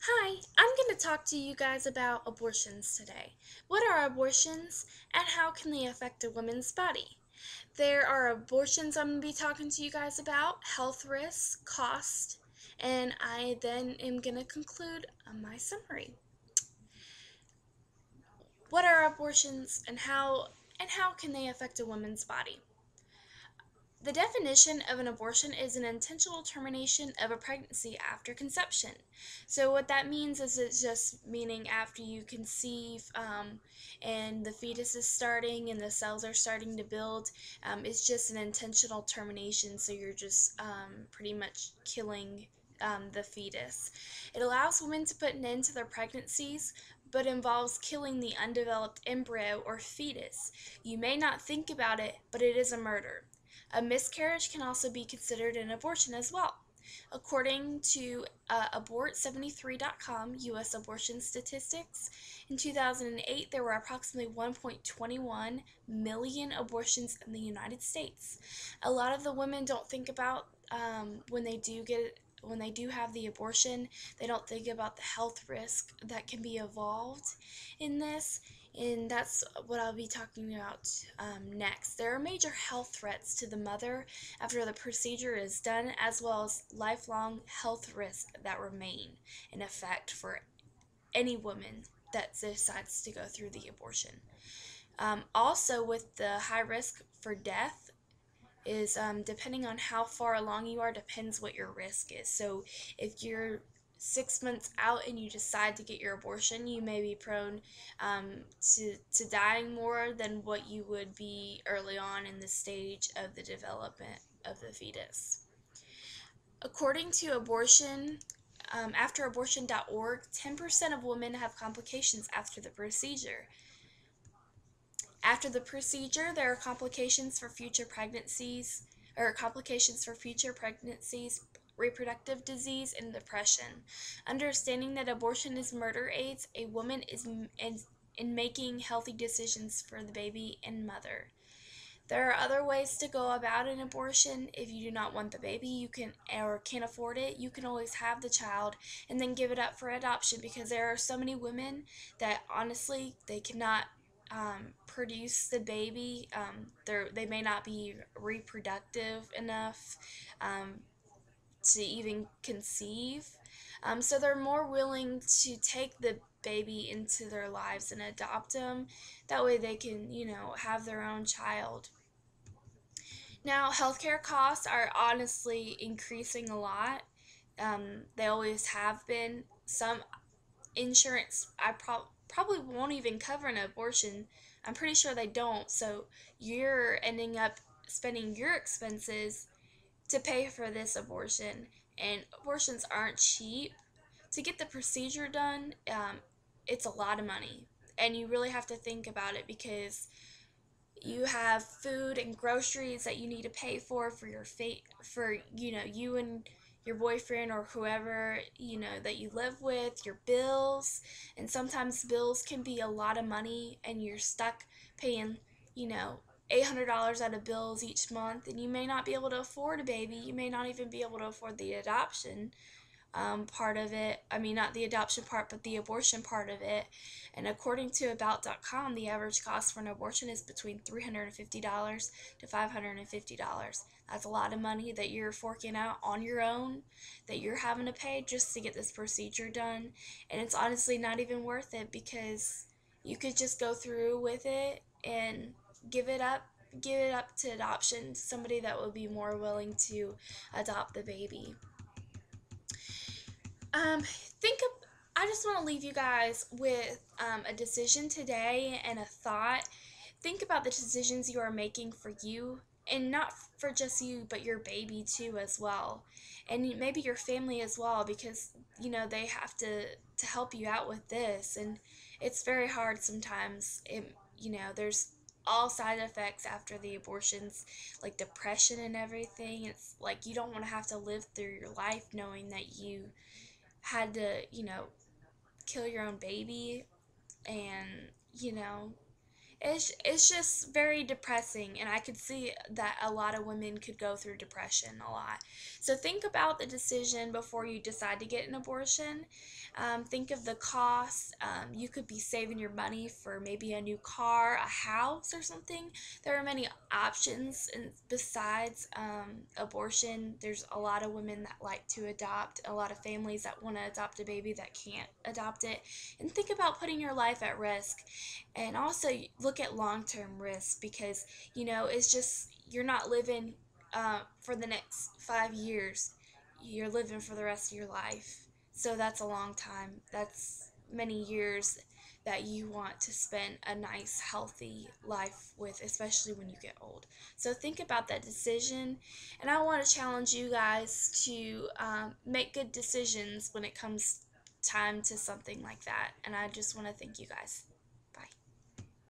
Hi, I'm going to talk to you guys about abortions today. What are abortions and how can they affect a woman's body? There are abortions I'm going to be talking to you guys about, health risks, cost, and I then am going to conclude on my summary. What are abortions and how can they affect a woman's body? The definition of an abortion is an intentional termination of a pregnancy after conception. So, what that means is it's just meaning after you conceive and the fetus is starting and the cells are starting to build. It's just an intentional termination. So, you're just pretty much killing the fetus. It allows women to put an end to their pregnancies, but involves killing the undeveloped embryo or fetus. You may not think about it, but it is a murder. A miscarriage can also be considered an abortion as well. According to abort73.com, U.S. abortion statistics, in 2008 there were approximately 1.21 million abortions in the United States. A lot of the women don't think about when they do have the abortion, they don't think about the health risk that can be involved in this, and that's what I'll be talking about next. There are major health threats to the mother after the procedure is done, as well as lifelong health risks that remain in effect for any woman that decides to go through the abortion. Also, with the high risk for death, is depending on how far along you are, depends what your risk is. So if you're 6 months out and you decide to get your abortion, you may be prone to dying more than what you would be early on in the stage of the development of the fetus. According to afterabortion.org, 10% of women have complications after the procedure. After the procedure, there are complications for future pregnancies, reproductive disease, and depression. Understanding that abortion is murder aids a woman in making healthy decisions for the baby and mother. There are other ways to go about an abortion. If you do not want the baby, you can or can't afford it, you can always have the child and then give it up for adoption, because there are so many women that honestly they cannot produce the baby. They may not be reproductive enough um, to even conceive. So they're more willing to take the baby into their lives and adopt them. That way they can, have their own child. Now, healthcare costs are honestly increasing a lot. They always have been. Some insurance probably won't even cover an abortion. I'm pretty sure they don't. So you're ending up spending your expenses to pay for this abortion. And abortions aren't cheap. To get the procedure done, it's a lot of money. And you really have to think about it, because you have food and groceries that you need to pay for your for you and your boyfriend or whoever that you live with, your bills. And sometimes bills can be a lot of money and you're stuck paying you know $800 out of bills each month, and you may not be able to afford a baby. You may not even be able to afford the adoption part of it. I mean, not the adoption part, but the abortion part of it. And according to About.com, the average cost for an abortion is between $350 to $550. That's a lot of money that you're forking out on your own, that you're having to pay just to get this procedure done. And it's honestly not even worth it, because you could just go through with it and give it up. Give it up to adoption, somebody that would be more willing to adopt the baby. Think of. I just want to leave you guys with a decision today and a thought. Think about the decisions you are making for you, and not for just you, but your baby too as well, and maybe your family as well, because they have to help you out with this, and it's very hard sometimes. There's all side effects after the abortions, like depression and everything. It's like you don't want to have to live through your life knowing that you had to, kill your own baby. And, you know, It's just very depressing, and I could see that a lot of women could go through depression a lot. So think about the decision before you decide to get an abortion. Think of the cost. You could be saving your money for maybe a new car, a house, or something. There are many options, and besides abortion, there's a lot of women that like to adopt, a lot of families that want to adopt a baby that can't adopt it. And think about putting your life at risk, and also look at long-term risks, because it's just you're not living for the next 5 years. You're living for the rest of your life, so that's a long time. That's many years that you want to spend a nice healthy life with, especially when you get old. So think about that decision, and I want to challenge you guys to make good decisions when it comes time to something like that. And I just want to thank you guys.